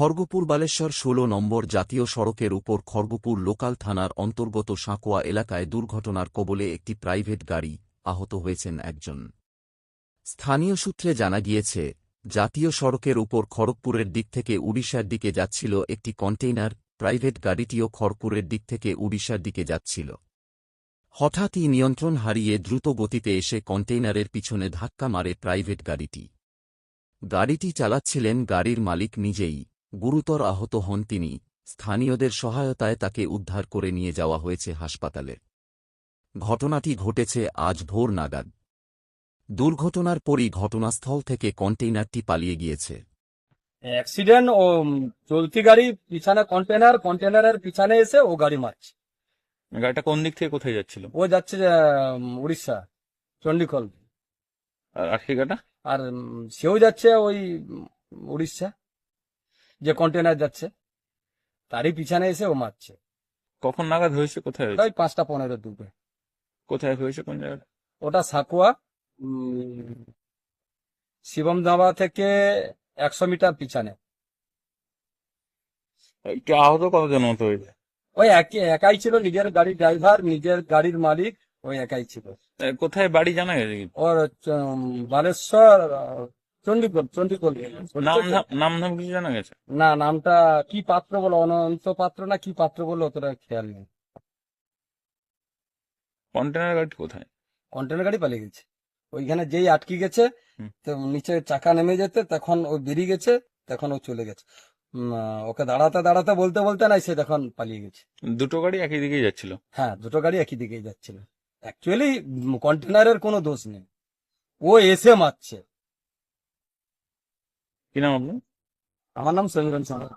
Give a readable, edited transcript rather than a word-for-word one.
খড়গপুর বালেশ্বর ১৬ নম্বর জাতীয় সড়কের উপর খড়গপুর লোকাল থানার অন্তর্গত সাঁকোয়া এলাকায় দুর্ঘটনার কবলে একটি প্রাইভেট গাড়ি, আহত হয়েছেন একজন। স্থানীয় সূত্রে জানা গিয়েছে, জাতীয় সড়কের উপর খড়গপুরের দিক থেকে উড়িষ্যার দিকে যাচ্ছিল একটি কন্টেইনার, প্রাইভেট গাড়িটিও খড়গপুরের দিক থেকে উড়িষ্যার দিকে যাচ্ছিল। হঠাৎই নিয়ন্ত্রণ হারিয়ে দ্রুত গতিতে এসে কন্টেইনারের পিছনে ধাক্কা মারে প্রাইভেট গাড়িটি। গাড়িটি চালাচ্ছিলেন গাড়ির মালিক নিজেই। গুরুতর আহত হন তিনি। স্থানীয়দের সহায়তায় তাকে উদ্ধার করে নিয়ে যাওয়া হয়েছে হাসপাতালে। ঘটনাটি ঘটেছে আজ ভোর নাগাদ। দুর্ঘটনার পরই ঘটনাস্থল থেকে কন্টেইনারটি পালিয়ে গিয়েছে। অ্যাক্সিডেন্ট ও চলতি গাড়ি পিছনে কন্টেনার, কন্টেনারের পিছনে এসে ও গাড়ি মারছে। গাড়িটা কোন দিক থেকে কোথায় যাচ্ছিল? ও যাচ্ছে উড়িষ্যা, চণ্ডীখোল। আর আশিকাটা? আর সেও যাচ্ছে ওই উড়িষ্যা, যে কন্টেনার যাচ্ছে তারই পিছনে এসে ও মারছে। কখন নাগাদ হয়েছে? কোথায় হয়েছে? ওই 5:15 দুপুরে। কোথায় হয়েছে? কোন জায়গায়? ওটা সাকুয়া, শিবম ধাবা থেকে 100 মিটার পিছনে। একটু আহত কতজন মতো হয়েছে? ওই একাই ছিল, নিজের গাড়ির ড্রাইভার, নিজের গাড়ির মালিক, ওই একাই ছিল। কোথায় বাড়ি জানা গেছে কি? ওর বালেশ্বর, চণ্ডীখোল। নাম নাম কিছু জানা গেছে? না, নামটা কি পাত্র বলো, অনন্ত পাত্র না কি পাত্র বলো, অতটা খেয়াল নেই। কন্টেনার গাড়ি কোথায়? কন্টেনার গাড়ি পালিয়ে গেছে। ওইখানে যেই আটকে গেছে, তো নিচে চাকা নেমে যেতে তখন ও বেরিয়ে গেছে, তখন ও চলে গেছে। ওকে দাঁড়াতে দাঁড়াতে বলতে বলতে নাই, সে তখন পালিয়ে গেছে। দুটো গাড়ি একই দিকেই যাচ্ছিল? হ্যাঁ, দুটো গাড়ি একই দিকেই যাচ্ছিল। অ্যাকচুয়ালি কন্টেনারের কোনো দোষ নেই, ও এসে মারছে। কি নাম আপনার? আমার নাম সমীরণ সাহা।